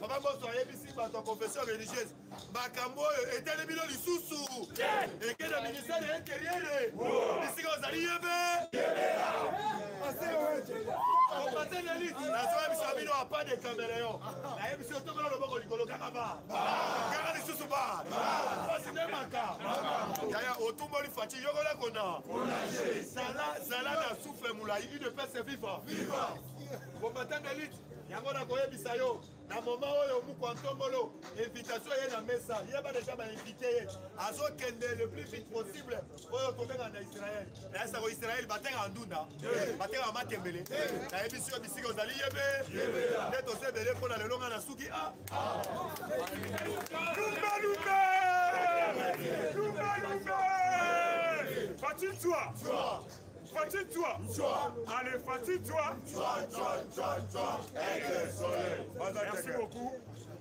Papa Bosso ici par ton confession religieuse. Makambo était le bilan du sous-sous. Et que le ministère de l'Intérieur. Ici qu'on s'allie on passe l'élite. La soirée, Sabino n'a pas de caméléon. La émission, tout le monde a dit que Kakaba. Kakaba, les sous-sous-bas. C'est un maca. Yaya, au tout le monde, Fati, Yogola Kona. Zala n'a souffle moula. Il ne peut se vivre. Vous passe l'élite. Yamona Koye Bisayo. Na moment où nous comptons invitation est dans messa, il y a pas déjà invité à ce qu'elle le plus vite possible pour retrouver en Israël. Là ça va Israël battre en Dunda, battre en Matembele. La émission ici aux alliés net aussi belé pour la longue na Suki ah. Fatigue-toi. Fatigue-toi. Allez, fatigue-toi. Merci beaucoup.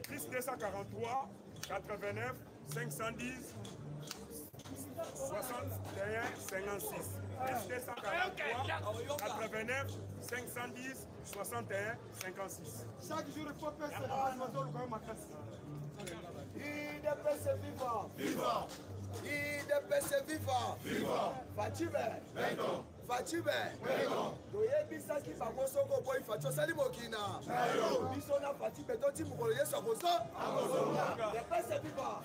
Plus 243, 89, 510, 61, 56. Plus 243, 89, 510, 61, 56. Chaque jour, il faut faire il dépêche vivant. Vivant. Il dépêche vivant. Vivant. Fatime. Fatime. Toyebisa ki bango soko boy Fatio sali mokina. Biso na Fatime toti mukolo yeso koso. Dépêche vivant.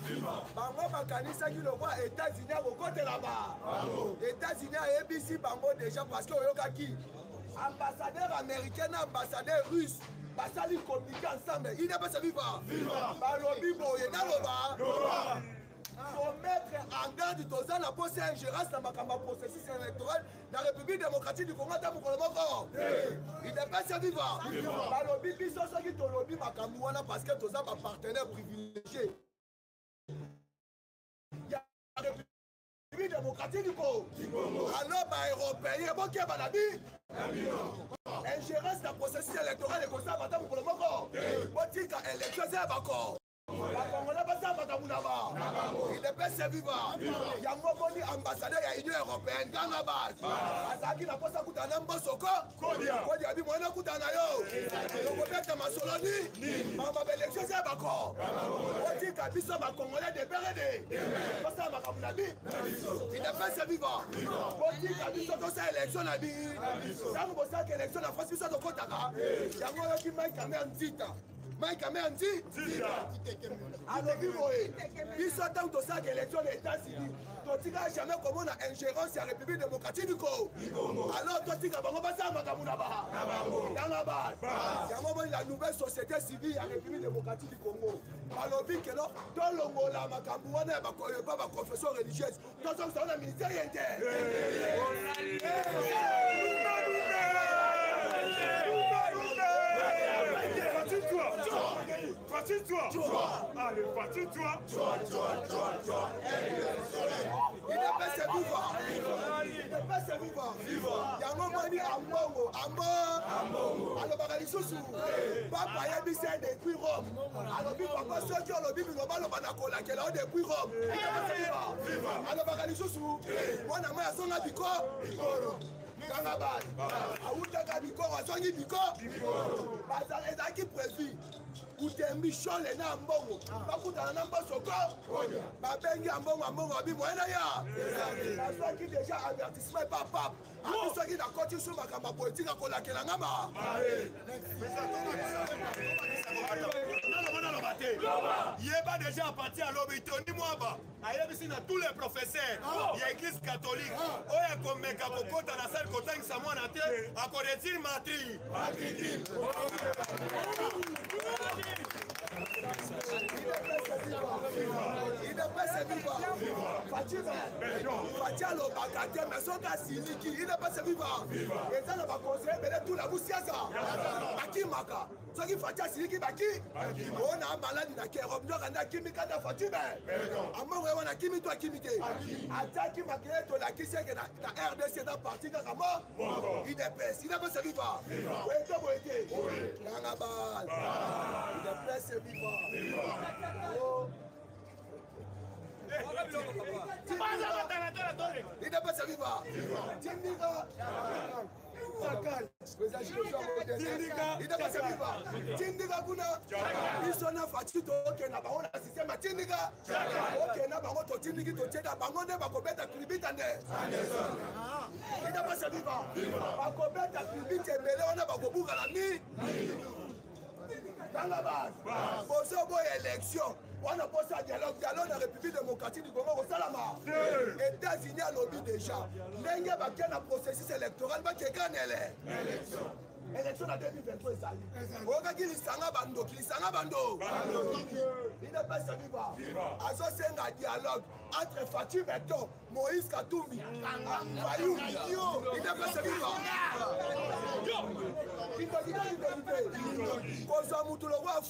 Bango makanisa ki lokwa États-Unis akokote là-bas. États-Unis a ABC bango déjà parce que oyoka ki ambassadeur américain, ambassadeur russe. Basali communiquer ensemble. Il n'est pas se vivant. Balobi boye naloba. Faut mettre en garde tous la poste ingérence dans ma processus électoral dans la République démocratique du Congo dans mon il n'est pas se vivant. Balobi biso soki tolobi makambu wana parce que tous ma partenaire privilégié. Démocratique du Congo. Alors, européen, bon, qui est Balabi? Ingérence dans le processus électoral et comme ça, madame, pour le moment. Bon, tu as élection, c'est d'accord. Il n'est pas se vivant. Il y a un moment ambassadeur de l'Union européenne, Ghana base. Azaki n'a pas ça coûté un ambassadeur. Kodi a dit moi na coûté un ayo. Donc peut-être ma soloni. Maman l'élection c'est d'accord. On dit qu'à biso ma congolais de BRD. Pas ça ma kamunabi. Il n'est pas se vivant. On dit qu'à biso dans cette élection na bi. Ça nous ça que l'élection la France biso de Kotaka. Il y a moi qui m'a quand même dit. Mike Améanti, alors il s'attend à ça que l'élection des États-Unis. Tu n'as jamais comment on a ingérence à la République démocratique du Congo. Alors toi tu n'as pas passé à Makamunaba. Dans la base, il y a la nouvelle société civile à la République démocratique du Congo. Alors dit que là, dans l'Angola, Makamouana, il pas ma confession religieuse. Dans le ministère interne. Fatigue-toi. Allez, fatigue-toi. Il n'est pas se vivant. Il n'est pas se vivant. Il y a un moment dit Ambongo. Alors, Bakali Soussou. Papa Yabissé depuis Rome. Alors, papa Soki, on le dit, nous allons Banakola, qui est là depuis Rome. Il n'est pas se vivant. Alors, Bakali Soussou. Moi, je suis à son abiko. Kanabal. Aoutaka Biko, Azongi Biko. Bazal Ezaki prévu. Utembi shole na mbongo bakuta na mbosoko babengi mbongo abi moyena ya azaki déjà avertissement papa abisoki na koti sur makamba politique akolakela ngama il est pas déjà à partir à l'obéitonie moi ayebisi na tous les professeurs ya église catholique oya komeka kokota na salle kotangisa mwana te akoretire matri il n'est pas se vivant. Fatia lo bagate mais son gars siliki il n'est pas se vivant. Et ça va conseiller mais tout la boussiasa. Baki maka. Ce qui Fatia siliki baki. On a malade na kérob no na kimika na Fatima. Amo on a kimi toi kimite. Attaque makele to la kisi que na RDC dans parti ka kama. Il n'est pas se vivant. Ouais to boité. Nanga bal. Il n'est pas se vivant. Il n'est pas se vivant. Tindika kuna isona fatito okena bango na système tindika okena bango to tindiki to tsheda bango nde bakobeta kribita nde ita pasa viva bakobeta kribita ebele wana bakobuka na mi dans la base bozo boye élection on a posé un dialogue dans la République démocratique du Congo au Salama. États-Unis a lobby déjà. N'engue pas qu'il y a un processus électoral, mais qu'il y a une élection. Élection en 2023, ça y est. On a dit qu'il y a un bando. Il n'est pas salué. C'est un dialogue entre Fatih Beto, Moïse Katumbi, Fayou. Il n'est pas salué. Il n'a dit qu'il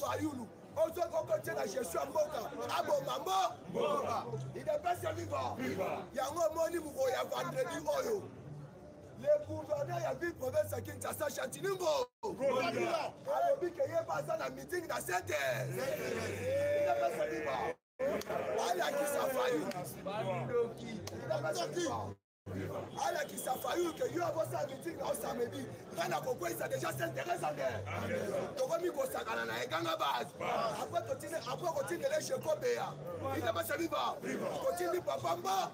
Fayou. On se compte la gestion Mboka. Abo Mambo. Il n'est pas vivant. Il y a un moni il y a vendredi Oyo. Les gouverneurs, il y a une province à Kinshasa, Chantinimbo. Alors, il y a pas un meeting dans cette terre. Il n'est pas vivant. Il y a qui s'en faillit. Il n'est pas vivant. Alors qu'il s'est fallu que you avons ça meeting au samedi. Quand on comprend ça déjà s'intéresse à guerre. Donc on miko sakana na eganga base. Après continue les chez Kobea. Il n'est pas sa viva. Continue Papamba.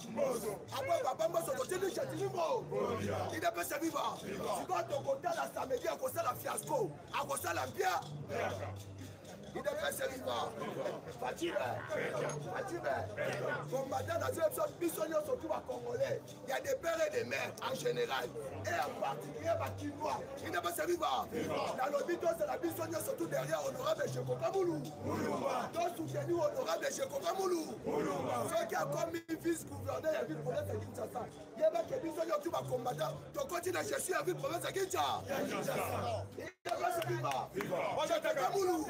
Après Papamba so continue chez Tinimo. Il n'est pas sa viva. Tu vas ton côté la samedi à cause de la fiasco. À cause de l'empire. Il est pas sérieux. Fatime. Combattant dans une épisode, bisognos surtout à Congolais. Il y a des pères et des mères en général. Et en particulier à Kinois. Il n'est pas sérieux. Dans l'hôpital, c'est la bisognos surtout derrière honorable Cheko Kamoulou. Donc soutenu honorable Cheko Kamoulou. Ceux qui ont commis vice-gouverneur et vice-province à Kinshasa. Il y a des bisognos surtout à combattant. Donc continue à chercher la vice-province à Kinshasa. Il n'est pas sérieux. Cheko Kamoulou.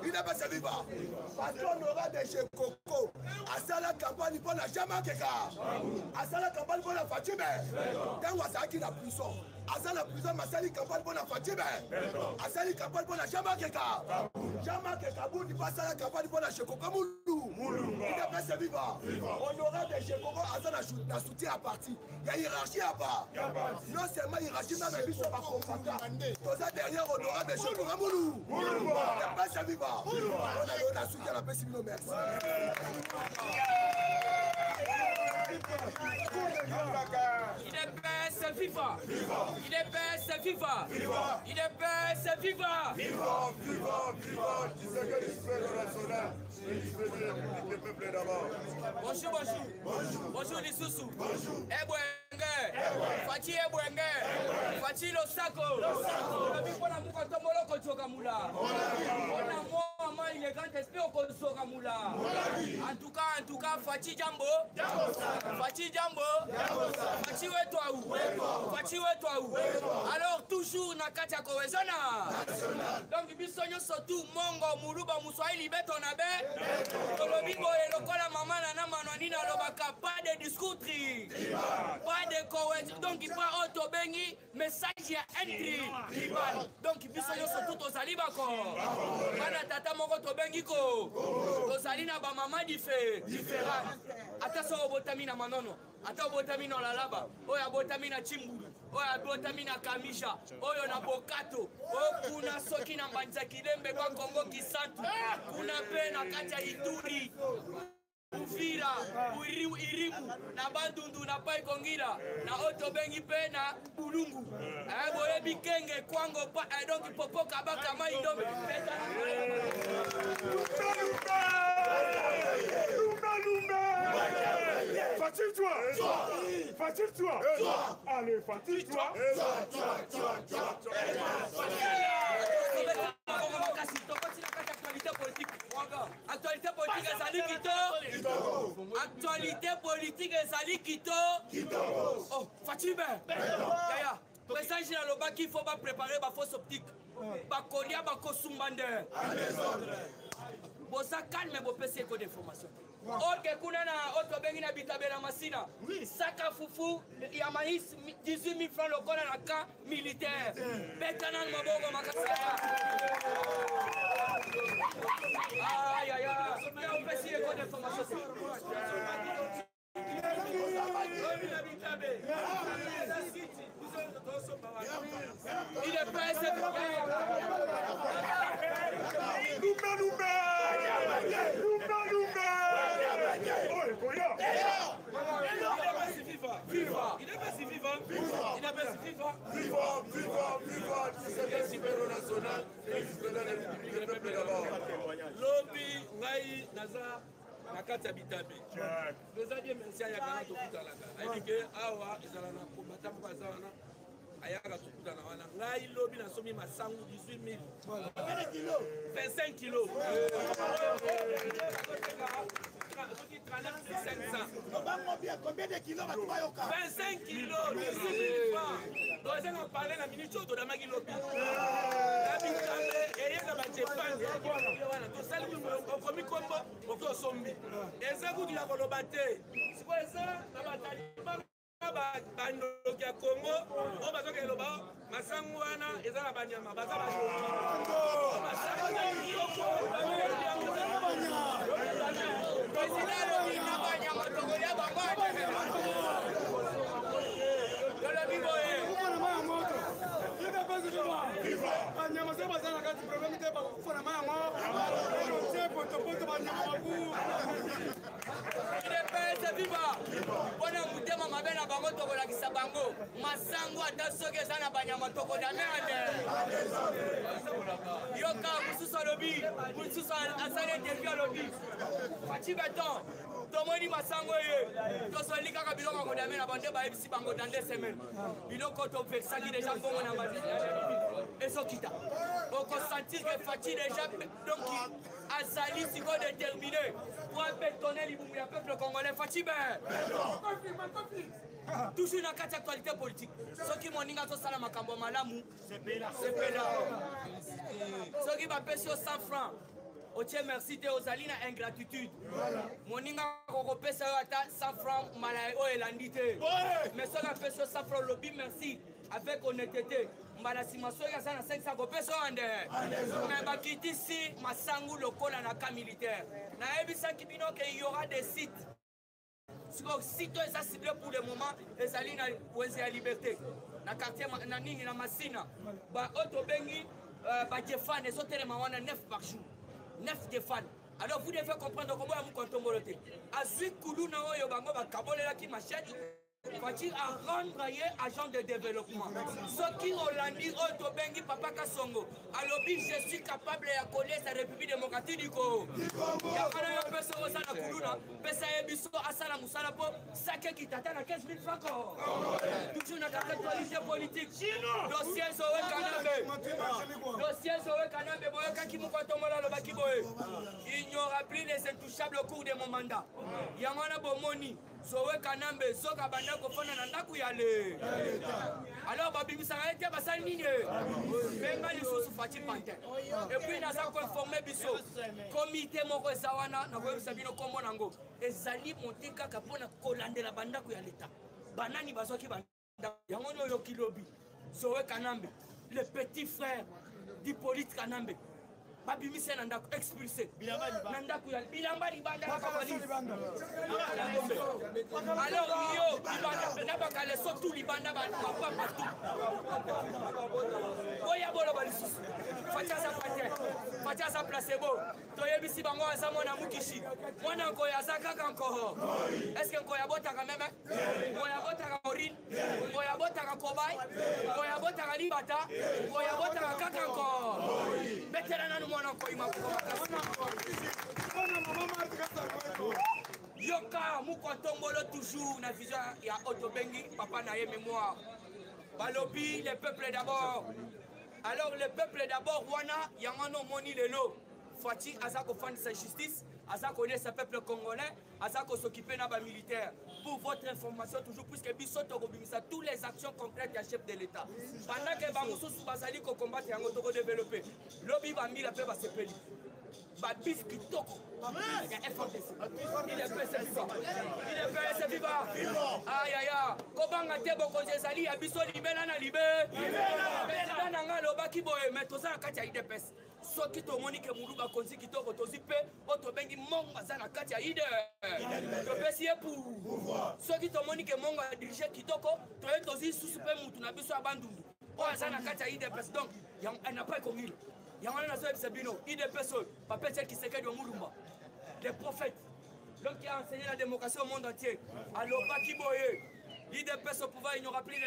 Il n'a pas servi pas. Parce qu'on aura des chez Coco. À la campagne pour la Jamaïca. À la campagne pour la Fatime. Dans Wasaki la prison. À la prison, ma salle campagne pour la Fatime. À la campagne pour la Jamaïca. Jamaïca, vous ne passez à la campagne pour la Checoca Moulou. Il n'a pas servi pas. On aura des chez Coco à la soutien à partie. Il y a hiérarchie à part. Non seulement hiérarchie, mais même sur ma combattant. Pour ça, derrière, on aura des chez Coca Moulou. Il n'a pas servi pas. On a soutien à la paix civile, merci. Il est best viva. Il est best viva. Il est best viva. Viva. Tu sais que l'esprit national, c'est l'esprit du peuple d'abord. Bonjour les sous-sous. Fatih Ebwenge. Fatih Losako. Mpona muka tomolo kochoka mula. Mpona moi il est grand esprit au kochoka mula. En tout cas Fatih Jambo. Fatih Wetwaou. Alors toujours na kati ya Kowezona. Donc bisonyo surtout Mongo Muluba Muswahili beto na be. Tolobi boye lokola mama na manwani na lobaka pas de discours tri. Pas de cohésion. Donc il pas auto bengi message ya entry. Donc bisonyo surtout to sali bako. Kana tata moko to bengi ko. To sali na ba mama différent. Ata so botami na manono. Ata botami na lalaba. Oya botami na chimbulu. Oya botami na kamisha. Oyo na bokato. O kuna soki na mbanza kilembe kwa Kongo kisantu. Kuna pe na kati ya Ituri. Uvira, Irimu, na Bandundu, na Pai Kongira, na Otobengi pe na Bulungu. Boye bikenge kwango pa donc popo kabaka mai ndombe. Fatile-toi. Allez, fatile-toi. Actualité politique ezali kito. Oh, Fatime. Yaya. Président Général Lobaki, il faut pas préparer ma fausse optique. Bakolia bakosumbande. Bosa calme bo PC ko d'information. Ok, kuna na auto bengi na bitabela masina. Saka fufu ya maïs 18 000 francs lokola na camp militaire. Betana maboko makasa. Aïe, aïe, aïe. On peut essayer qu'on ait formation. Il est prêt, c'est il n'est pas si vivant. Il n'est pas si vivant. National, le peuple d'abord. Lobby, Ngai, Nazar, Nakata Bitabi. Les alliés, merci à Yakana Tokutalaka. Aïe, Awa, Izalana, Komatam Bazana, Ayaka Tokutalana. Ngai, Lobby, Nasomi, Massangu, 18 000. 25 kilos. Combien de kilos 25 kilos, 18 000 francs. Donc, on a parlé la minute de la Magui Lobby. Et il y a des gens qui ont commis combo, on a sombi. Et ça, vous dites à Kolobaté. C'est quoi ça? Bandoki ya Congo, on va dire que le bas, Massangwana, et ça la Banyama, Bona mutema mabe na bango tokolakisa bango masango ata soki eza na banyama tokodamerde yoka mosusu alobi mosusu asali interview alobi faci beton tomoni masango ye tosoli kaka biloko ya kodame na bande bayebisi bango dans 2 semaines biloko topesaki deja mbongo na mati ezokita okosentir ke faci deja donc azali sikoyo déterminé pour bétonner libumu ya peuple congolais faci be toujours na kati actualité politique soki moninga tosala makambo malamu sepela soki bapesi yo 100 francs otie merci te ozali na ingratitude moninga kokopesa yo ata 100 francs mala oyo elandi te mais soki apesi yo 100 francs lobi merci avec honnêteté mbala nsima soki aza na 500 kopesa yo ande mais bakitisi masangu lokola na cas militaire nayebisaki bino ke y aura des sites site eza ciblé pour le moment ezali na wenze ya liberté na quartier na nini na masina oyo tobengi bajefane ezotelema wana 9 par jour 9 jefane. Alors vous devez comprendre comment vous contombolo te azwi kuluna oyo bango bakabolelaki machete Fati à rendre agent de développement. Ce qui Hollandi Otobengi Papa Kasongo. Alors je suis capable de connaître la République démocratique du Congo. Il y a un peu de choses à la Koulouna. Pesa Ebiso Asala Moussala Po. Sake qui t'attend à 15 000 francs. Toujours dans la actualité politique. Dossier Zoé Kanambe. Dossier Zoé Kanambe. Boyoka qui Moukotomola le Bakiboé. Il n'y aura plus les intouchables au cours de mon mandat. Il y a un Bomoni. Zoé Kanambe. Zoka Banda. Alors, babibisaka ete basali nini benga lisusu fati pantin et puis naza konforme biso komite moko eza wana nakoyebisa bino kombo nango ezali monte kaka mpona kolandela bandako ya leta banani bazwaki bandako yango nde oyo kilobi Zoé Kanambe le petit frère d'Hippolyte Kanambe babimise na ndako expulsé na ndako ya bilamba libanda na kabalisi alors yo libanda na bakale surtout libanda ba papa partout oya bolo balisusu facha sa placebo toyebisi bango asa mona mukishi mwana nkoya za kaka nkoho est-ce que nkoya botaka meme nkoya botaka morine nkoya botaka kobai nkoya botaka libata nkoya botaka kaka nkoho betela nanu mwana nkoyi yoka mukotombolo toujours na vision ya Otobengi papa na ye mémoire balobi le peuple d'abord. Alors le peuple d'abord wana yangono moni lelo Fati azako fond sa justice azako ne sa peuple congolais azako s'occuper na ba militaire pour votre information toujours puisque bisoto kobimisa tous les actions concrètes du chef de l'état pendant que bamususu bazali ko combattre yango to développer lobi ba mila pe ba sepeli ba bis kitoko ya FDC il est PSC viva aïe aïe kobanga te bokonzi ezali ya biso libela na libe président nanga lobaki boye mais toza na kati ya IDPS soki tomoni ke mulu bakonzi kitoko tozi mpe oyo tobengi mongo aza na kati ya ide topesi ye pour soki tomoni ke mongo adirige kitoko toye tozi susu mpe mutu na biso ya bandundu oyo aza na kati ya idps donc n'a pas ekongila yango wana nazoyebisa bino idps oyo bapesi Kisekedi wa mulumba les prophètes l'homme qui a enseigné la démocratie au monde entier alobaki boye l'IDPS au pouvoir, il n'y aura plus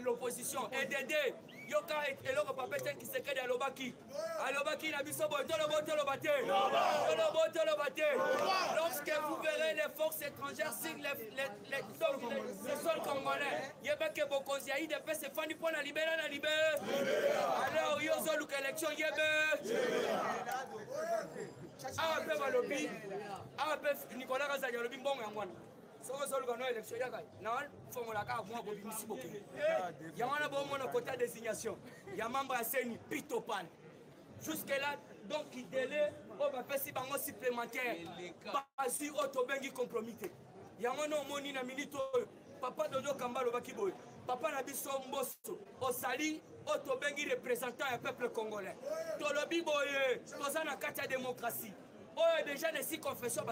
l'opposition. Et d'aider, Yoka et l'autre papa qui se crée à l'Obaki. À l'Obaki, la biso, lorsque vous verrez les forces étrangères sur les sols congolais, il y a que beaucoup de l'IDPS se font du point à libérer. Alors, il y a une élection, il y a un peu Balobi, un peu Nicolas Razali, le Bimbong Yangwan. Solo élection na formulaka moi bobimisi bokende yamana bomo na côté désignation ya membre à Seni Pitopan jusque là donc il délai on va faire si bango supplémentaire basi otobengi compromis yamana omoni na minute papa Dodo Kambalo bakiboy papa na biso mboso osali otobengi représentant du peuple congolais tolobi boye toza na kati ya démocratie. Oh, déjà, les 6 confessions,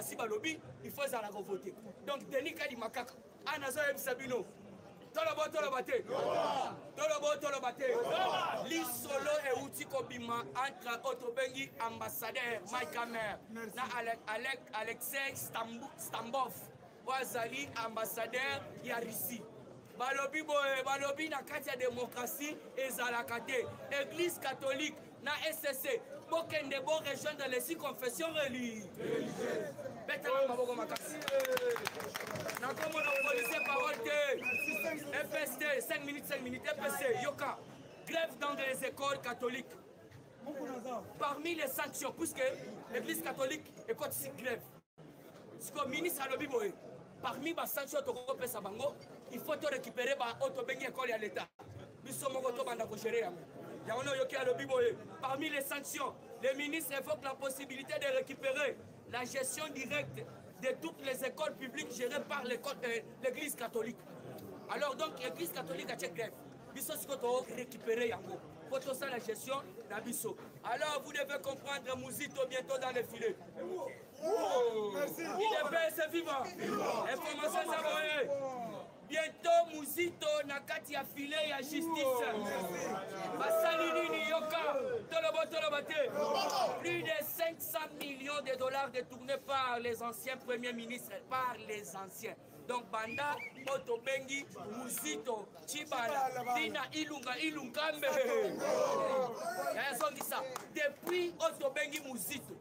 il faut ça la voter. Donc, Denis Kadi Makaka, Anazo M. Sabino, Tolobate, l'Isolo et Outi Kobima entre Otobengi, ambassadeur Mike Hammer, Alexei Stambov, Wazali, ambassadeur Yarisi. Balobi na kati démocratie et Zalakate, Église catholique, na SSC, Bokende bo rejoindre les 6 confessions religieuses. Betana maboko makasi. Na komo na policier parole de FST 5 minutes FSC Yoka. Grève dans les écoles catholiques. Parmi les sanctions, puisque l'église catholique est contre cette grève. Ce que le ministre a dit, parmi les sanctions de Sabango, il faut récupérer l'école à l'État. Parmi les sanctions, le ministre évoque la possibilité de récupérer la gestion directe de toutes les écoles publiques gérées par l'église catholique. Alors donc, l'église catholique a cette grève. Bisso récupérer Yango. Pour tout ça, la gestion d'Abisso. Alors, vous devez comprendre Mouzito bientôt dans les filets. IDPS vivant. Information Zaboye. Bientôt, Mouzito Nakati a filé à justice. Basalini Yoka. Plus de 500 millions de dollars détournés par les anciens premiers ministres, par les anciens. Donc, Banda, Otobengi, Mouzito, Chibala, Dina Ilungambe. Depuis Otobengi Mouzito,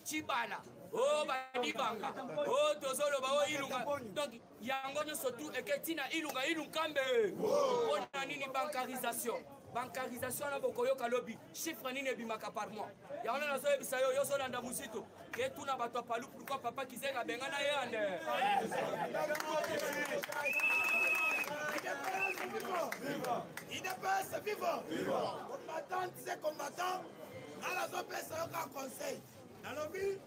Chibala, oh Badibanga, oh Tozolo, oh Ilunga. Donc, Yangon surtout, et que Tina Ilungambe. On a une bancarisation. Bancarisation na bokoyo kalobi chiffre nini bimaka par mois ya on a zoe bisayo yo so landa musito ke tuna bato palu pourquoi papa kizenga bengana yande IDPS vivant combattant c'est combattant à la zone pesa ka conseil na lobi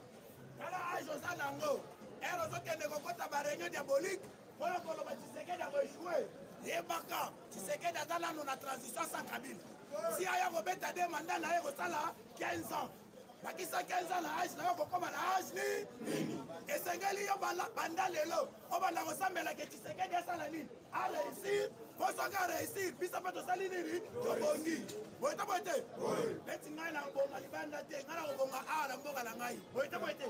kala ajo za nango ero zo kende kokota ba réunion diabolique pour ko lo ba Tshisekedi a échoué. Yebaka, Tshisekedi a dans la transition sans Kabila. Si aya kobeta de mandat na yeko sala 15 ans. Bakisa 15 ans na âge na yoko koma na âge ni. Esengeli yo banda lelo, obanda kosambela ke Tshisekedi asala nini? A réussir, posoka réussir, bisa pato sali nini? Tobongi. Boita boite. Beti ngai na bonga libanda te, ngana ko bonga a na mboka na ngai. Boita boite.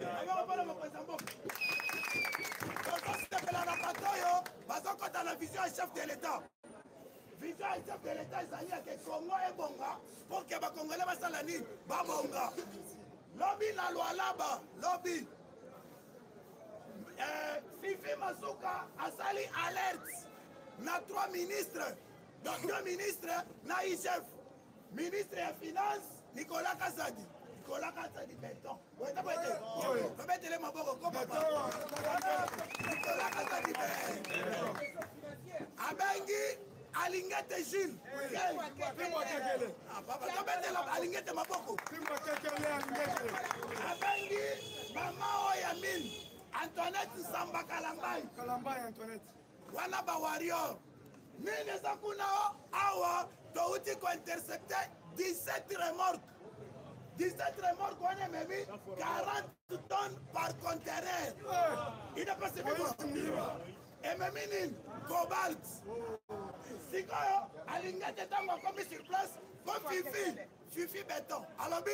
Aba ko mo kweza mboka. Dans la vision du chef de l'État. Vision du chef de l'État, c'est que Congo est bonga pour que les Congolais soient salani, bonga. Lobby na loi là-bas, lobby. Fifi Masuka a sali alerte. Na 3 ministres, donc 2 ministres, na chef. Ministre des Finances, Nicolas Kazadi. Nicolas Kazadi, béton. Oui, t'as pas été. Tu peux mettre les maboko comme papa. Nicolas Kazadi, béton. Abengi, Alingete Gilles. Papa, tu peux mettre Alingete maboko. Abengi, Maman Oyamine. Antoinette Samba Kalambai. Kalambai Antoinette. Wana ba warrior. Nene Zakuna awa, touti ko intercepté 17 remorques. 17 remorques, on a mis 40 tonnes par conteneur. Il n'a pas se et même une cobalt. Si quand Alinga Tetango commis sur place, comme Fifi béton. Alors,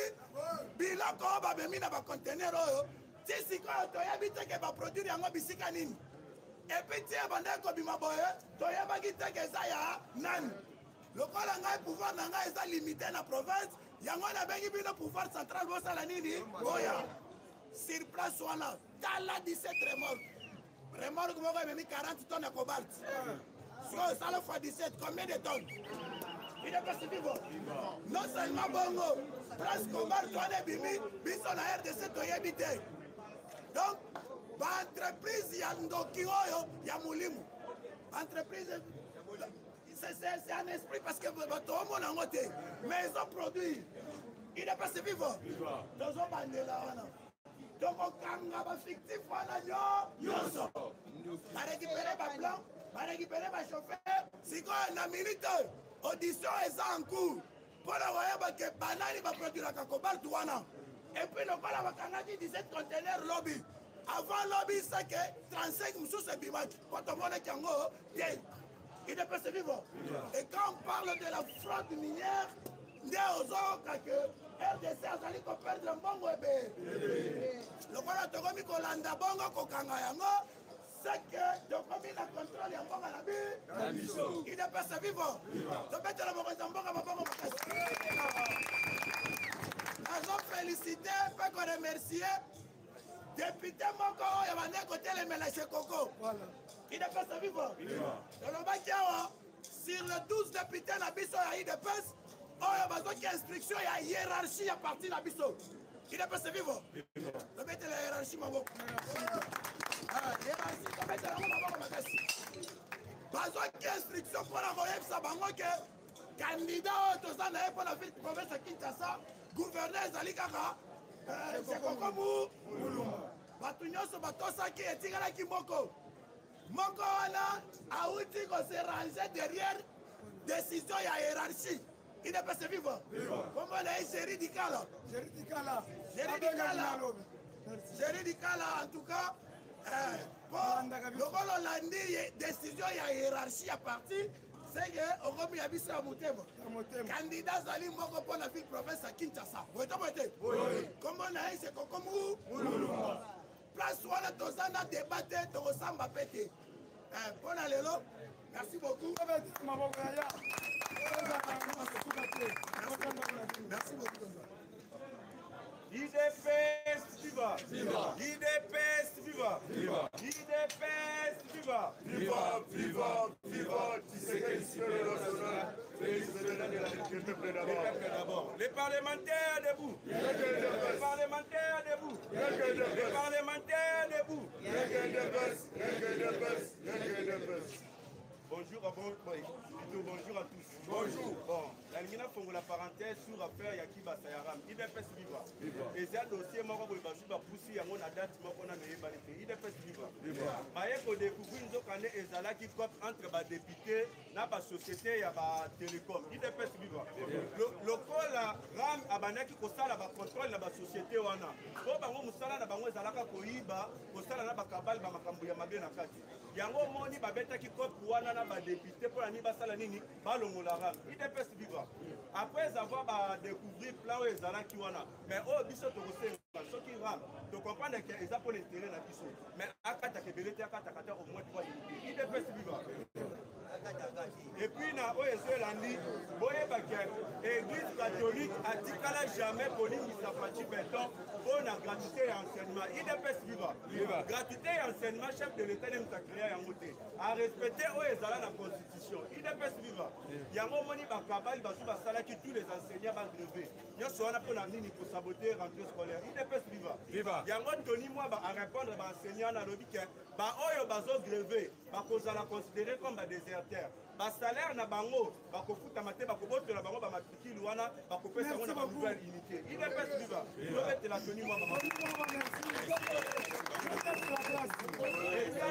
bilan quand on a mis dans le conteneur, si quand on a habité que va produire un bisikanin. Et puis, tu as un bimaboye, tu as habité que ça y a nan. Le pouvoir est limité dans la province. Il y a un pouvoir central au Salanini. Sur place, on a 17 remorques. Remorque, vous avez mis 40 tonnes de cobalt. Sur ça, le fois 17, combien de tonnes? Il est pas vivant. Non seulement Bongo, presque cobalt, on est bimi, bis on a RDC, tu y habité. Donc, l'entreprise, il y a Ndokio, il y a Moulimou. Entreprise, c'est un esprit parce que tout le monde a noté. Mais ils ont produit. Il n'est pas vivant. Dans un bandé là, donc on a fictif, on a récupéré ma plan, on a récupéré ma chauffeur. Si on a milité, audition est en cours. Pour la voyage que Banani va produire la cobalt douana. Et puis le bal va dit 17 conteneurs lobby. Avant lobby, c'est que 35 sous ce bimage. Quand on voit les Kango, il n'est pas vivant. Et quand on parle de la fraude minière, il y a aux autres que RDC a sali ko perdre mbongo ebe. Lokola tokomi kolanda bongo kokanga yango, c'est que tokomi na contrôle ya mbongo na bi. Il n'est pas vivant. Topete la mbongo mbongo mbongo makasi. Agent félicité, peut qu'on remercier. Député moko ya bande côté les mélages coco. Il n'est pas vivant. Le bakiawa sur les 12 députés na biso ya IDPS. Oh, il y a une instruction, il y a une hiérarchie à partir de la biseau. Il n'est pas vivant. Je vais la hiérarchie, ma boque. Hiérarchie, je vais la hiérarchie. Il y a une instruction pour envoyer ça. Candidat, tout ça, pour la ville de province de Kinshasa, gouverneur Zalikaka, c'est Kokomou. Batunyo, c'est Batosa qui est tiré qui Moko. Moko, a outil qu'on s'est rangé derrière décision, il y a hiérarchie. Il n'est pas vivant. Comment on est Géridicala? Géridicala, en tout cas, le rôle on a dit, décision, il y a hiérarchie à partir, c'est qu'on a mis à Bissau à Moutemo. Candidat Zali Moko pour la ville province à Kinshasa. Vous voyez? Comment on a dit, c'est Kokomou? Place où on a tous un débatté, on ressemble à péter. Bon, allez là. Merci beaucoup. Merci beaucoup. IDPS viva! IDPS viva! IDPS viva! Viva, viva, viva, Les parlementaires debout! Les parlementaires debout! Les parlementaires debout! Bonjour à tous. Bonjour. Bon, la ligne a la parenthèse sur l'affaire Yakiba Sayaram. IDPS viva. Et c'est un dossier mort pour le basi va pousser à mon date mort qu'on a mis balité. IDPS viva. Maïe qu'on découvre une autre année ezala qui copte entre les députés dans la société et la télécom. IDPS viva. Le col ram abanaki kosala ba contrôle la société wana. Ko bango musala na bango ezala ka koyiba, kosala na ba kabal ba makambu ya mabe na kati. Yango moni babeta ki copte wana na ba député pour la nibasala nini balongola ram. IDPS viva. Après avoir découvert plein de gens qui wana, mais oh biso to ceux qui ram, tu comprends que ils ont pour l'intérêt na biso. Mais akata ke belete akata kata au moins 3 minutes. IDPS viva. Et puis na oyezo landi, boye baké église catholique a tikala jamais poni misafati béton pour la gratuité et enseignement. IDPS viva. Gratuité et enseignement chef de l'État n'aime ta créer en moté. À respecter oyezala la constitution. IDPS viva. Yango moni bakabali basu basala qui tous les enseignants va grever. Nyoso wana pour la nini pour saboter rentrée scolaire. IDPS viva. Yango Tony moi à répondre ba enseignant na lobby que ba oyo bazo grever ba kozala considéré comme ba déserteur. Basta salaire na bango bakofutama te bakobotola bango bamatrikili wana bakopesa yango na banouvelle unité idps viva tobetela toni mwa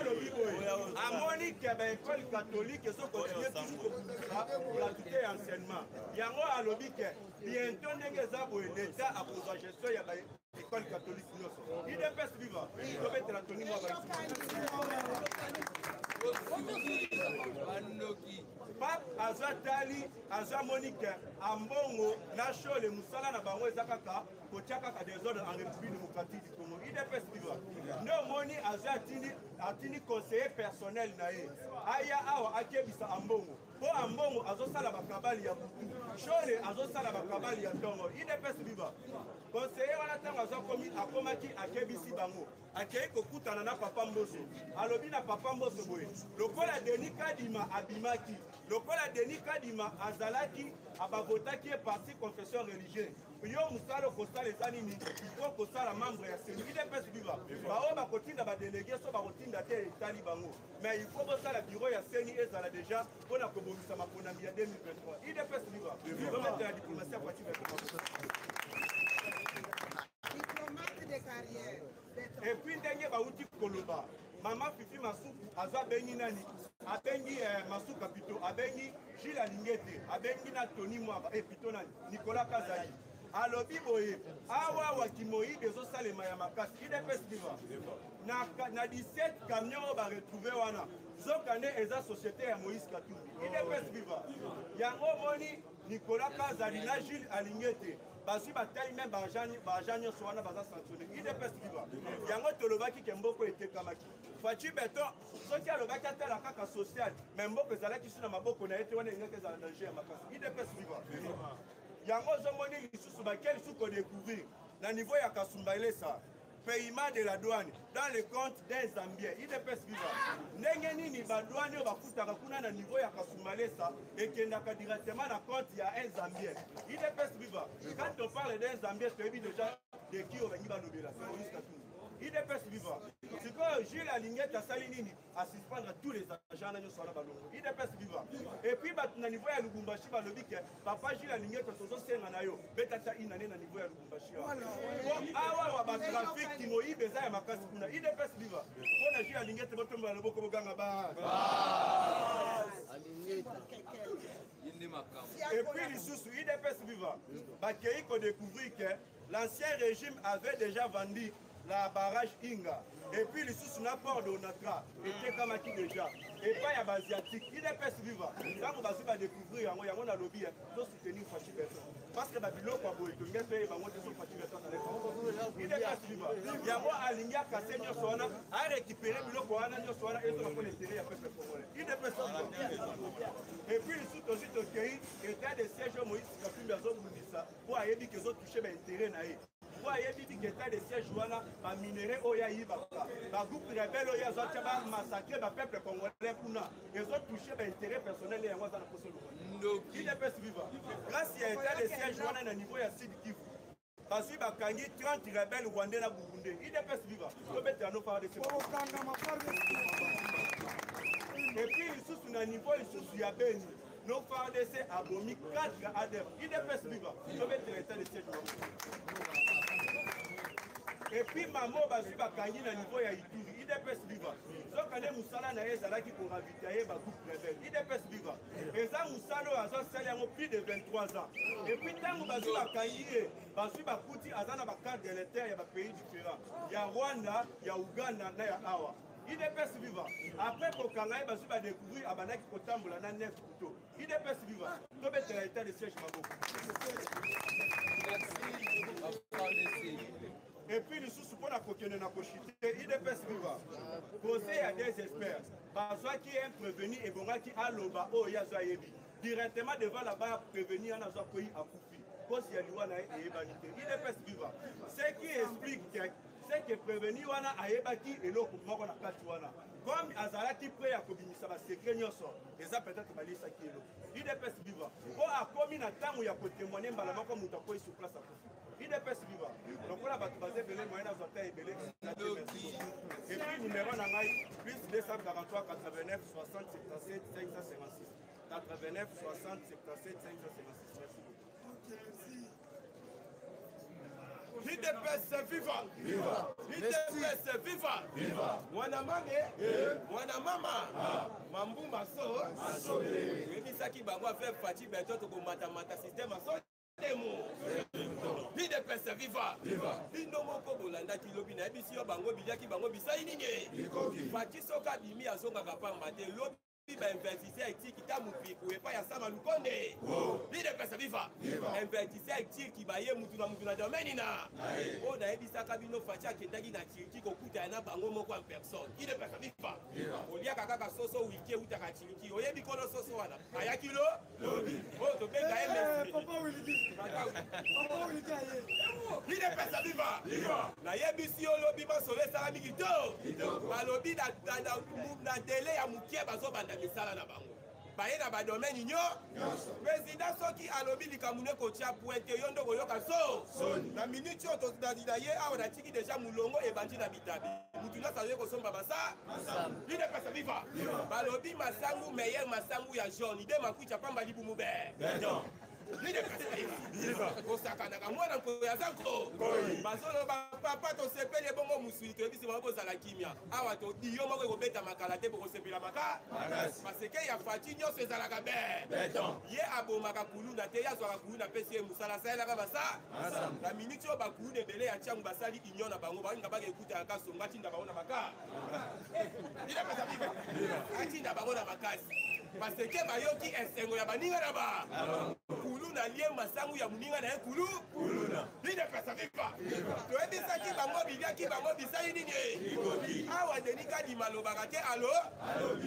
alobi boye amoni ke baekole catholique ezokontinue toujours kokundisa gratuité ya enseignement yango alobi ke bientôt ndenge eza boye l'état akozwa gestion ya baekole catholique nyonso idps viva tobetela toni mwa pape azwa tali azwa monique ambongo na shole musala na bango eza kaka kotia kaka désordre en république démocratique du Congo idps viva nde omoni azwa atini conseiller personnel na ye aya awa akebisa ambongo mpo ambongo azosala bakabali ya butu shole azosala bakabali ya ntongo idps viva conseiller wana ntango akomaki akebisi bango akei kokutana na papa mboso alobi na papa mboso boye lokola Denis Kadima abimaki lokola Denis Kadima azalaki abavotaki ye parti confession religieuse yo mosala okosala eza nini ifo kosala membre ya seni idps viva baoyo bakotinda badelege so bakotinda te etali bango mais ifo bosala biro ya seni ezala deja mpona kobongisa maponami ya 2023 idps viva ometela diplomatie ya parti et puis ndenge bauti koloba mama fifi masuku aza abengi nani abengi masuka pito abengi Gilles Alingete abengi na Tony Mwaba pito nani Nicolas Kazali alobi boye awa wakimoyibe ezosalema ya makasi idps viva na 17 camion oyo baretrouve wana zokande eza société ya Moïse Katumbi idps viva yango moni Nicolas Kazali na Gilles Alingete bazwi batali me baagent nyonso wana baza sanctionne idps viva yango tolobaki ke mboko etekamaki faci beton soki alobaki atala kaka social me mboko ezalaki su na maboko na ye te wana engaki ezala danger ya makasi idps viva yango ozomoni lisusu bake lisusu kodécouvrir na niveau ya kasumba elesa paiement de la douane dans le compte des Zambiens idps viva ndenge nini badouane oyo bafutaka kuna na niveau ya kasumalesa ekendaka directement na compte ya un Zambien idps viva quand on parle d'un Zambien toyebi déjà de qui obengi balobela Moïse Katumbi idps viva sikoyo Gilles Alingete asali nini asuspendre tous les agents na nyonso wana balongo idps viva et puis bato na niveau ya Lubumbashi balobi ke papa Gilles Alingete tozosenga na yo betata inane na niveau ya Lubumbashi awa wa batrafic timoyibe eza ya makasi kuna idps viva mpona Gilles Alingete botombola loboko boganga et puis lisusu idps viva bakei kodécouvrir ke l'ancien régime avait déjà vendu la barrage Inga et puis lisusu na port de Onatra etekamaki déjà epai ya baasiatique idps viva ntango bazwi badécouvrir yango na lobi tosoutenir Faci Beton parce que babiloko ya boye tolingi mpe bango te so Faci Beton idps viva yango alingi akase nyonso wana arécupere biloko wana nyonso wana ezoka mpona intere ya peuple congolais idps viva et puis lisusu tozwi tokei état de siège Moïse Katumbi azobundisa mpo ayebi ke ezotouche baintere na ye po ayebi biki état de siège wana baminere oyo ayibaka bagroupe rebele oyo azotia bamassacre bapeuple congolais kuna ezotouche baintérêt personnel yango aza na poso idps viva grâce ya état de siège wana na niveau ya Sud Kivu bazwi bakangi 30 rebele rwandais na burundais idps viva tobetela no FARDC et puis lisusu na niveau lisusu ya Beni no FARDC abomi 4 ADF idps viva tobetela état de siège et puis mamo bazwi bakangi na niveau ya Ituri idps viva sokande musala na ye ezalaki koravitaye bagroupe rebelle idps viva eza musala oyo azosala yango plus de 23 ans et puis ntango bazwi bakangi ye bazwi bakuti aza na bacarte électeur ya bapays différent ya Rwanda ya Uganda na ya awa idps viva après kokanga ye bazwi badécouvrir abandaki kotambola na 9 couteau idps viva tobetela état de siège maboko et puis lisusu mpona kokende na koshite idps viva conseil ya des experts bazwaki un prévenu ebongaki aloba oyo azwa yebi directement devant là-bas prévenu wana azwa koyi akufi kosi ya liwa na ye eyebani te idps viva ce qui explique c'est que prévenu wana ayebaki eloko moko na kati wana comme azalaki prêt ya kobimisa basekret nyonso eza peut-être balisaki eloko idps viva mpo akomi na ntango ya kotémoigne mbala moko moto akoyi sur place akufi idps viva lokola bato baza ebele moyen azwa ta ebele et puis numéro na ngai plus 243 89 60 77 556 89 60 77 556. Merci beaucoup. L'IDPS viva! l'IDPS viva! Mwana mange, mwana mama, mambumba so, ebisaki bango afe fati beto tokomatamata système aso demo. l'IDPS viva! Bino moko bolandaki lobi na ebisi yo bango biliaki bango bisai nini? Fati soka bimi azongaka pamba te lobi investisseur éthique ta mupiku epa ya sama lukonde l'IDPS viva investisseur éthique baye mutu na domaine na o na ebisaka bino faci akendaki na Turquie kokuta na bango moko en personne l'IDPS viva oliaka kaka soso wiki eutaka Turquie oyebi kono soso wana ayaki lo lobi o tobenga l'IDPS viva nayebisi yo lobi masolo esala mingi to balobi na dele ya mokie bazobanda misala na bango baye na badomaine nyo président soki alobi likamune kotia pointe yo ndoko yoka so na minute oyo tozidazida ye awa natiki deja mulongo ebandi na bitabi mutu nyonso azoye kosomba basa l'IDPS viva balobi masangu meilleur masangu ya jaune ide makucha pamba libumu be kosakanaka mwana nkolo ya zanko bazoloba papa tosepeli ebongo mosuli toyebisi bango bozala kimia awa todi yo moko ekobeta makala te bokosepela maka paseke ya fati nyonso ezalaka be ye abomaka kuluna te ye azwaka kuluna apesi ye mosala asalelaka basa na miniti oyo bakuluna ebele ya ntiangu basali union na bango balinga bakekutaka songo atinda bango na maka atinda bango na makasi paseke bayoki esengo ya baninga na ba kuluna lie masangu ya muninga na ye kuluna l'IDPS viva toyebisaki bango biliaki bango bisali nini awa Denis Kadima alobaka te alo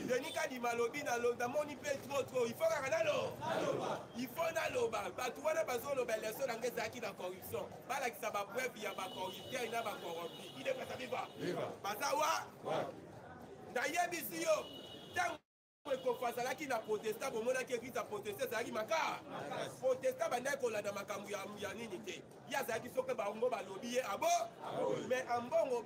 Denis Kadima alobi namoni mpe trop ifo kaka ifo naloba bato wana bazoloba leso nange ezalaki na corruption balakisa bapreuve ya bacorrupteur na bacorrompi l'IDPS viva baza wa nayebisi yo ntango ekofa azalaki na protesta bomonaki eglise ya protesta ezalaki maka protesta bandaki kolanda makambo ya nini te ye azalaki soki bango balobi ye abo me ambongo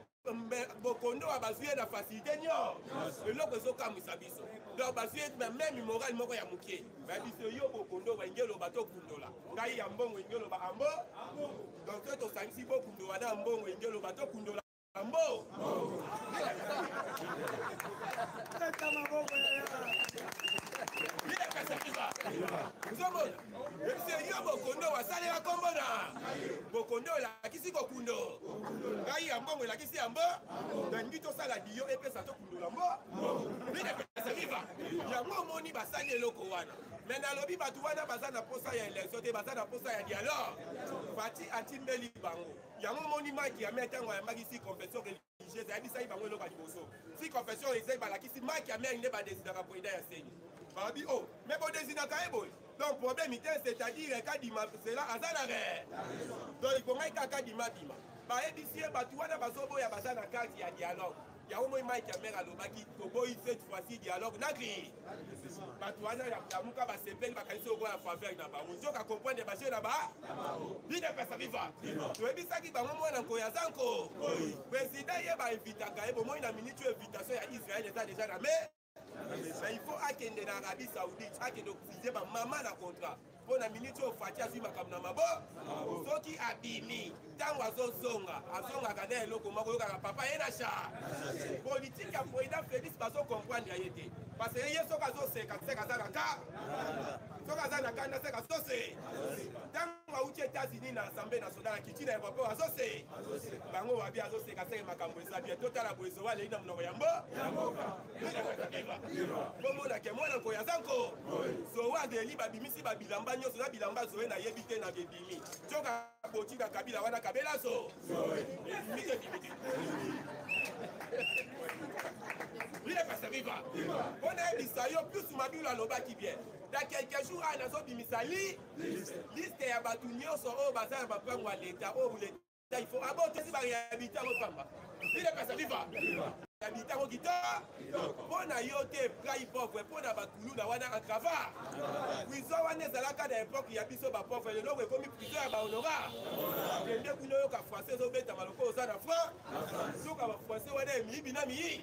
bokondo bazwi ye na fasilité nyo eloko ezokamwisa biso donc bazwi ye meme moral moko ya mokie babiso yo bokondo balingi eloba tokundola ngai ya mbongo elingi eloba ambo donc soki tosangisi bokundola na mbongo elingi eloba tokundola ambo yo bokondo wasalela kombona bokondo elakisi kokundo ngai ya mbongo elakisi yambo nalingi tosala diyo epesa tokundola mbo l'IDPS viva yango omoni basali eloko wana me nalobi bato wana baza na posa ya élection te baza na posa ya dialogue fati atimbeli bango yango omoni maki ya me ntango ayambaki si confession religieuse ayebisaki bango eloko ya liboso si confession ezali balakisi maki ya mere nde badesidaka président ya seni babi o me bodesidaka ye boye donc problème te c'est-à-dire Kadima cela aza na re donc ikomai kaka dimabima bayebisi ye bato wana bazoboya baza na kati ya dialogue yango moi mike ya mere alobaki toboyi cette fois-ci dialogue nagri bato wana yamuka basepeli bakanisi okoya faveur na bango nzoka comprendre basie na ba l'IDPS viva toyebisaki bango mwana nkolo ya zanko président ye bainvitaka ye bomoi na minute oyo invitation ya Israel eza déjà na mais il faut akende na Arabie Saoudite akende okufize bamama na contrat mpo na minute oyo fati azwi makambo na mabo soki abimi ntango azongaka na eloko moko oyokaka papa ye na sha politike ya président Félix bazokomprendre ye te parce que ye soki azoseka seka aza na ka soki aza na kanda seka azose ntango auti États-Unis na assemblée nationale akiti na européen azose bango babi azoseka seka makambo eza bien totala boezowa alei na monoko yambo bomonake mwana nkoyo aza nko zowa deli babimisi babilamba nyonso na bilamba zoe nayebi te na bebimi tioka botika kabila wana kabela so l'IDPS viva mpona yebisa yo plus mabilo alobaki bien dans quelques jours aya nazobimisa liste ya bato nyonso oyo baza na bapango ya leta oyo leta il faut abotesi baréhabite yango pamba l'IDPS viva réhabite yango kita mpona yo te prai pauvre mpona bakuluna wana ankava prison wana ezalaka na époque ya biso bapauvre leloko ekomi prison ya bahonora kende kuna oyoka français ezobeta maloko oza na franc soka bafrançais wana emiyibi na miyi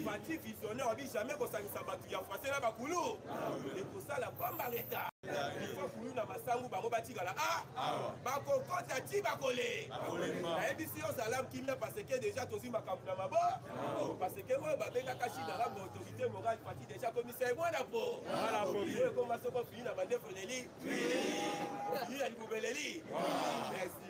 fati visionnaire abi jamais kosangisa bato ya français na bakulu ekosala kosala bomba leta ifo kulu na masangu bango batikala bakokota ti bakole nayebisi yo salam kimia parce que déjà tozwi makambo na mabo parce que oyo babengaka chine arabe autorité morale parti déjà commissaire mwana po oyo ekoma soko fini na bandefoleli fini na libubeleli merci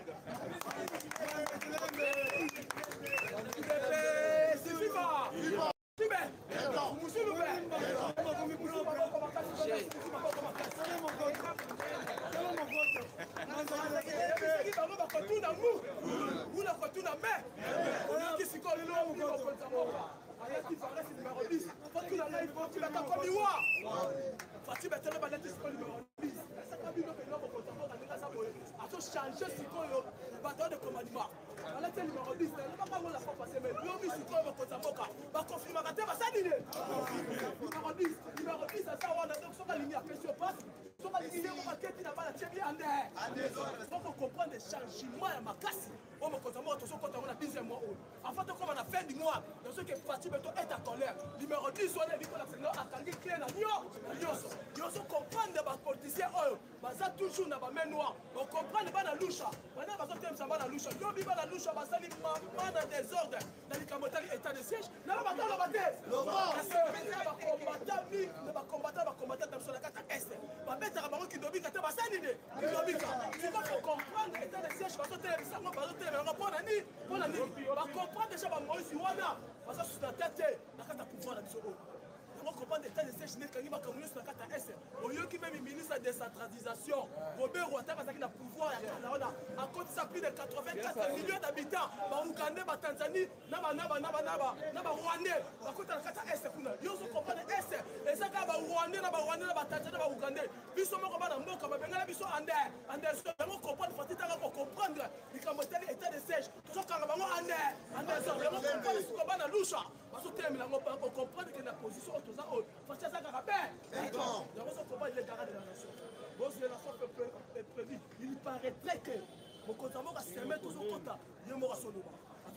changer sikoyo bato de commandement alete numéro 10 na bango la fois passé mais lobi sikoyo bakoza mboka bakonfirmaka te basalile numéro 10 asa wana donc soka lingi ya question passe soka lingi ye mokaketi na bana tiebi ande soko comprendre changement ya makasi oyo bakoza mboka tosokota ngo na 10e mois oyo enfin tokoma na fin du mois nasoki parti beto est en colère numéro 10 wana ebikola sengo akangi clé na nyonso comprendre bapoliticien oyo baza toujours na bamain noire ocomprendre bana lusha bana bazotemisa bana lusha lobi bana lusha basali mama na désordre na likambo etali état de siège na bataloba te bakombatant na biso na kata este babetaka bango kindobika te basali nde kindobika siko comprendre état de siège bazotelemisango bazotelemela mpo na nini bacomprendre déjà bamoïsi wana bazosusa te te na kata pouvoir na biso oyo on comprend des tas de ces chinés qui makamuni sur la carte S. Au lieu qui même ministre de décentralisation, Robert Ouattara parce qu'il a pouvoir à côté ça plus de 84 millions d'habitants. Ba Ougandais, ba Tanzanie, naba Rwandais, à côté la carte S kuna. Yo so comprendre S. Et ça ka ba Rwandais, naba Tanzanie, naba Ougandais. Biso mo ko ba na mboka ba bengala biso ande so on comprendre faut tata ko comprendre. Likamoteli état de siège. To so ka ba ngo ande so on comprendre ce ko ba na lusha. Parce que on comprend que la position est aux autres. Parce que ça va bien. D'accord. Donc on comprend les garants de la nation. Bon, si la nation est prévue, il paraîtrait que mon comptable va se mettre au compte. Il y a un mot à son nom.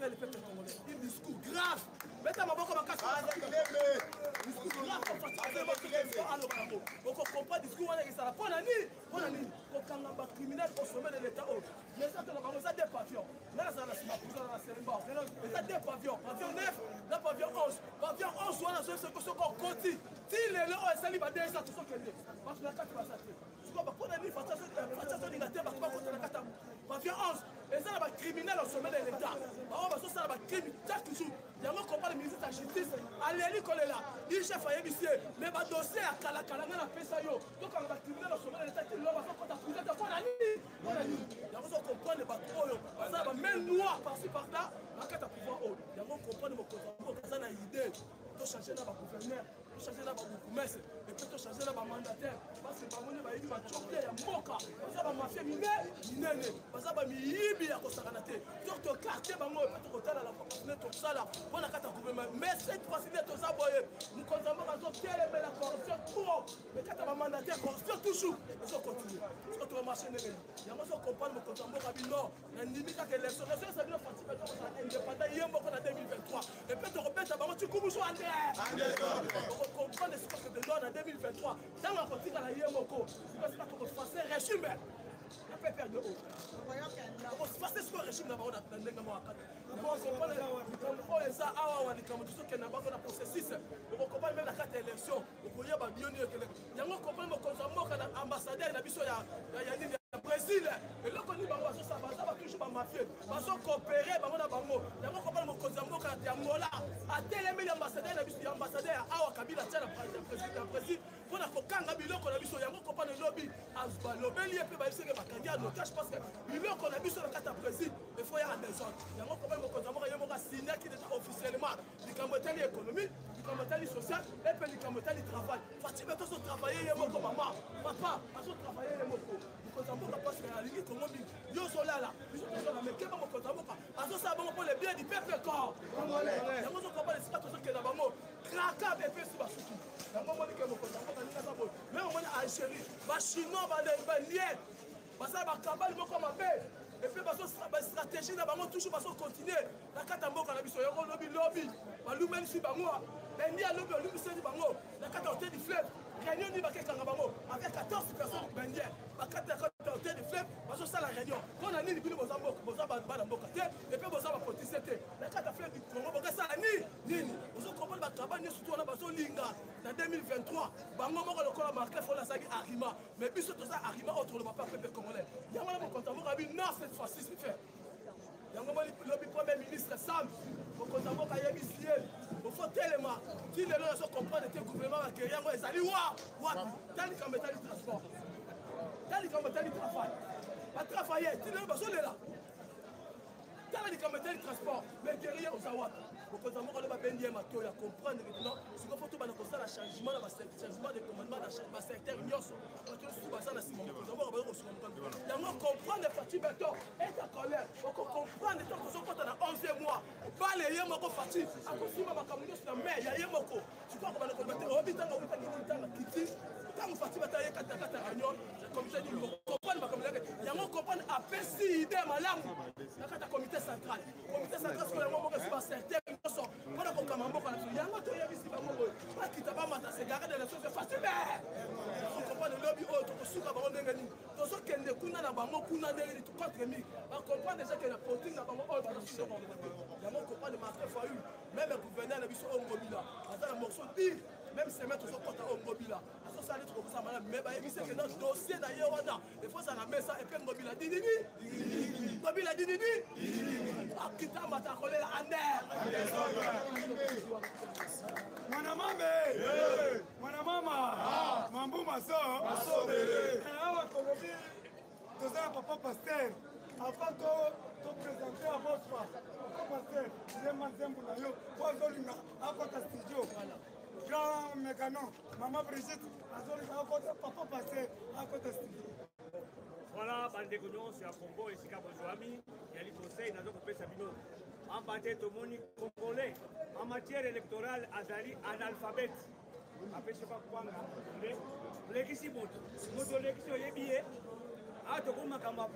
Avec le peuple congolais. Un discours grave. Mettez ma boca ma casse. Discours grave. On comprend le discours. Ça va pas la nuit. Quand on a criminel au sommet de l'État, mais ça, on a des pavillons. Là, ça a des pavillons. Pavillon 9, là, pavillon 11. Pavillon 11, on a ce qu'on continue. Si les gens ont sali, ils ont tout ce qu'ils ont. Parce que la carte va s'attirer. Pavillon 11. Et ça, c'est un criminel au sommet de l'État. Ça, c'est un crime chaque jour. Il y a un combat de ministre de la justice. Allez, il est là. Il chef à émission. Mais le dossier à Kalakala, on a fait ça. Donc, on a un criminel au sommet de l'État. Il a fait ça. Il y a un comprendre les bateaux. Ça va même noir par-ci par-là. La carte à pouvoir haut. Il y a un comprendre les bateaux. Ça a une idée. Il faut changer la gouverneur. Il faut changer la bourgmestre. Et puis, il faut changer la mandataire. Parce que par contre, il y a un choc. Il y a un moka. Ça va mafia minene. Ça va miyibi ya kosakanate. Donc, le quartier, il y a un hôtel à la fois. Tout ça là. On a qu'à gouvernement. Mais cette fois-ci, tout ça, nous consommons la corruption trop. Mais quand on a mandataire, corruption toujours. Il faut continuer. Il faut tout marcher. Il y a un comprendre le consommons à Nord. La limite à l'élection. La seule c'est indépendant. Il y a un moment en 2023. Et puis, tu répètes, tu commences à André. On comprend les choses de l'ordre en 2023. Dans la politique à la Yémoko, parce qu'on fasse un régime. Il n'y a pas peur de haut. On se fasse ce régime d'abord dans le Négamo. On comprend les ça, on a processus. On comprend même la carte d'élection. On connaît pas bien. Il y a un comprend que l'ambassadeur il Brésil, et là qu'on dit que ça va toujours mafieux. Parce qu'on coopère, on a bango. Il y a un comprend que Kozambo quand il y a Mola, à tel l'ambassadeur, l'ambassadeur a Kabila tient le président. Pour la Kokanga Bilo qu'on a vu sur Yango comprend le lobby. À l'obéli et puis bah il sait que Bakangi a notage parce que Bilo qu'on a vu sur la carte président. Il faut y avoir des autres. Yango comprend que Kozambo il y a un signé qui déjà officiellement. Du Cambotali économie, du Cambotali social et puis du Cambotali travail. Fatima tous travailler Yango comme maman, papa, à tous travailler Yango. Kozamboka parce que la Ligue Congo yo sola là biso tozola mais keba Kozamboka azo sa bango pour le bien du peuple corps yango zo komba les situations que na bango kraka bébé si basuki yango moni ke Kozamboka ni kasa boy mais on moni Algérie ba chinois ba lien basa ba kabali moko mabe et puis baso ba stratégie na bango toujours baso continuer na kata mboka na biso yango lobby ba lumeni si bango et ni a lobby bango na kata hôtel du fleuve réunion ni bakekanga bango avec 14 personnes bendière bakataka hôtel de flemme bazosala réunion mpona nini bino boza bana mboka te epe boza bapolitisien te na kati ya flemme du congo bokasala nini ozokomprendre bakaba nyonso tu wana bazolinga na 2023 bango moko lokola marke fona azalaki arima mais biso toza arima oyo toloba pa pepe congolais yango wana mokonzi ya mboka abi non cette fois-ci c'est fait yango lobi premier ministre sam mokonzi ya mboka ayebisi ye ofo telema ti lelo nazo comprendre te gouvernement bakei yango ezali wapi tali kambo etali transport tali kambo etali travail batravaille ti lelo bazolela tala likambo etali transport mais derrière oza wapi mokonzi ya mboka lo babendi ye matoi ya comprendre que non sikoyo fo to bana kosala changement na changement de commandement na basecteur nyonso bato nyonso baza na nsima mokonzi ya mboka baza kosunga mokonzi yango comprendre fati beto eta colère okocomprendre ntango tozokota na 11e mois bale ye moko fati akosimba makambo nyonso na mai ya ye moko sikoyo akobana koloba te oyebi ntango okitangitanga kiti ntango fati bata ye katakata réunion comité nini comprendre makambo yake yango comprendre apesi ide malamu na kati ya comité central sikoyo yango moko esi basecteur nyonso mpona kokama mboka na biso yango toyebisi bango boye bakita bamata segare de leso facile okomprendre lobi oyo tokosuka bango ndenge nini tozokende kuna na bango kuna ndenge nini contre mi bakomprendre déjà ke na politique na bango oyo bazosilo bango te yango comprendre marke fayu même gouverneur na biso oyo ngobila aza na morceau dire même semaine tozokɔta oyo ngobila azosala neti kokosa malamu mais bayebisi ke na dossier na ye wana efosa na mesa epe ngobila dinini ngobila dinini akitambata akolela ander mwana mama mambu maso awa kolobi toza na papa paster avant toprésente a bospa papa paster zema nzembo na yo po azolinga akota studio grand mécano mama Brigitte azolinga akota papa paster akota studio. Voilà, bandeko nyonso ya Congo esika bozwami ya likosei nazo kopesa bino amba te tomoni congolais en matière électorale azali analphabète apesi pa kwanga lekisi moto lekisi oyebi ye atokoma kama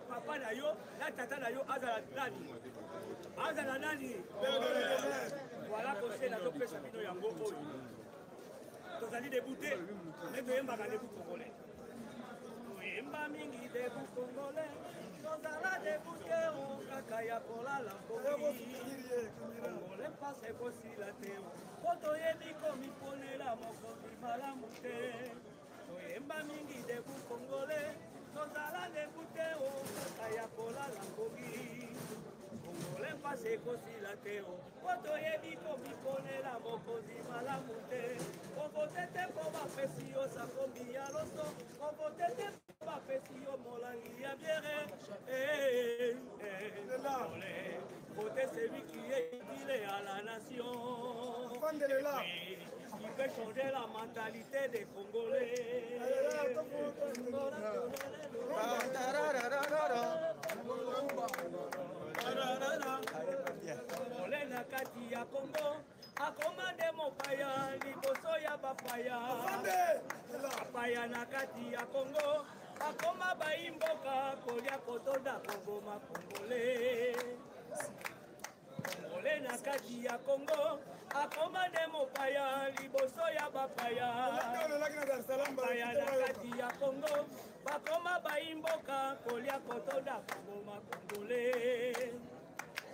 papa na yo na tata na yo azala nani voilà conseil nazopesa bino yango oyo tozali debute nde toyembaka debu congolais toyemba mingi debu congolais tozala debute o kaka ya kolala congolais mpasa ekosila te po toyebi komiponela mokonzi malamu te toyemba mingi debu congolais tozala debute o kaka ya kolala kogi congolais mpasa ekosila te po toyebi komiponela mokonzi malamu te kovote te mpo bapesi yo sakombi ya loso kovote te mpo bapesi yo molangi ya biere voter celui qui est utile à la nation qui peut changer la mentalité des Congolais. Congolais na kati ya Congo akomande mopaya liboso ya bapaya bapaya na kati ya Congo akoma baimboka kolia kotonda koboma Congolais. Congolais na kati ya Congo akomande mopaya liboso ya bapaya bapaya na kati ya Congo bakoma baimboka kolia kotonda koboma Congolais.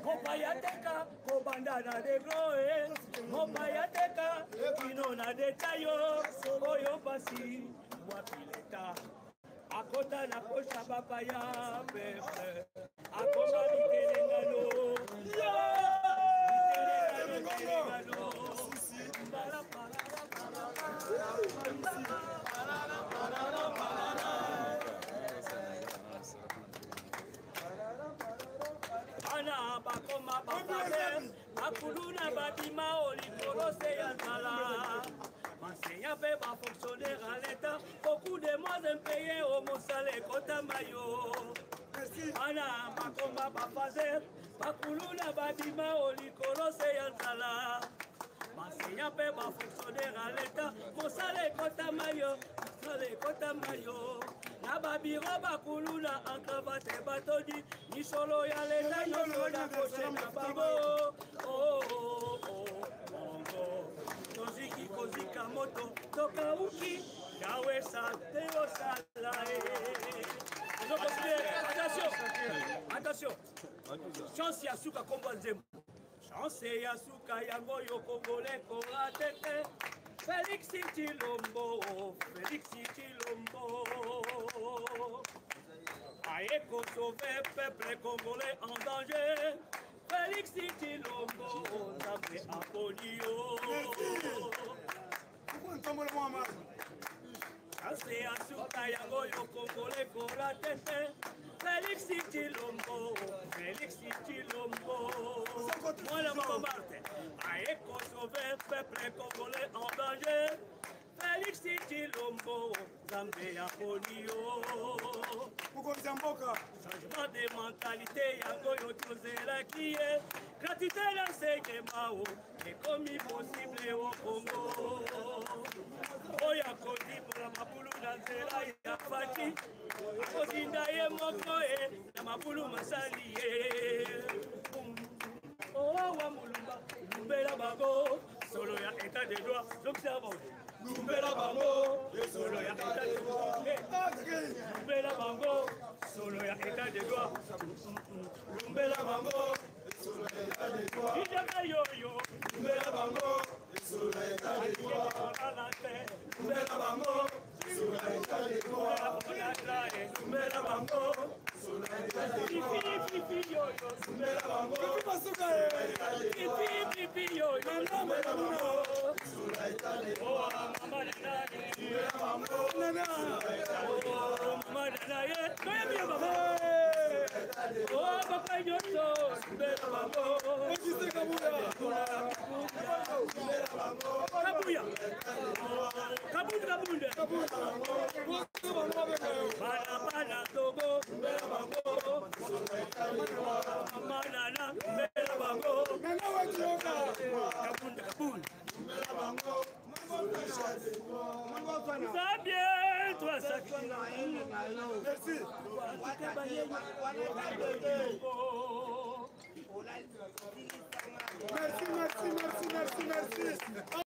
Mopaya teka kobanda na degroe mopaya teka kino na detayo oyo pasi wapileta akota na kosha bapaya pepe akoma mitelengano ana bakoma bafaze akuluna badima olikorose ya nzala enseignant fait pas fonctionner à l'état beaucoup de moins impayés au mosale kotama yo ana bakoma bafaze bakuluna badima olikorose ya nzala enseignant fait pas fonctionner à l'état mosale kotama yo mosale kotama yo na babiro bakuluna encravate batodi misolo ya leta nyonso na koshe na bango mongo toziki kozika moto tokauki yawe sate osala attention chance ya suka kombo nzembo chance ya suka yango yo kongole koratete Félix Chilombo Aeko sauver peuple congolais en danger Félix Chilombo Nzambe Aponio Ase asuka yango yo congolais koratete Félix Chilombo Mwana Mama Marte Aeko sauver peuple congolais en danger Félix Chilombo Nzambe Aponio Changement de mentalité yango yo tozelaki ye gratuité l'enseignement ekomi possible au Congo oyo akodimola mabulu na nzela ya faki akozinda ye moko ye na mabulu masali ye owa mulumba lumbela bango solo ya état de droit j'observe lumbela bango solo ya état de droit lumbela bango solo ya état de droit lumbela bango solo ya état de droit ijaka yoyo lumbela bango solo ya état de droit lumbela bango solo ya état de droit lumbela bango solo ya état de droit pipi yoyo lumbela bango pipi yoyo lumbela bango solo ya état de droit mama nana ye toyebi baba oh papa nyoto lumbela bango kabuya kabunde bana togo lumbela bango mama nana lumbela bango kabunde ça bien, toi ça merci. Merci.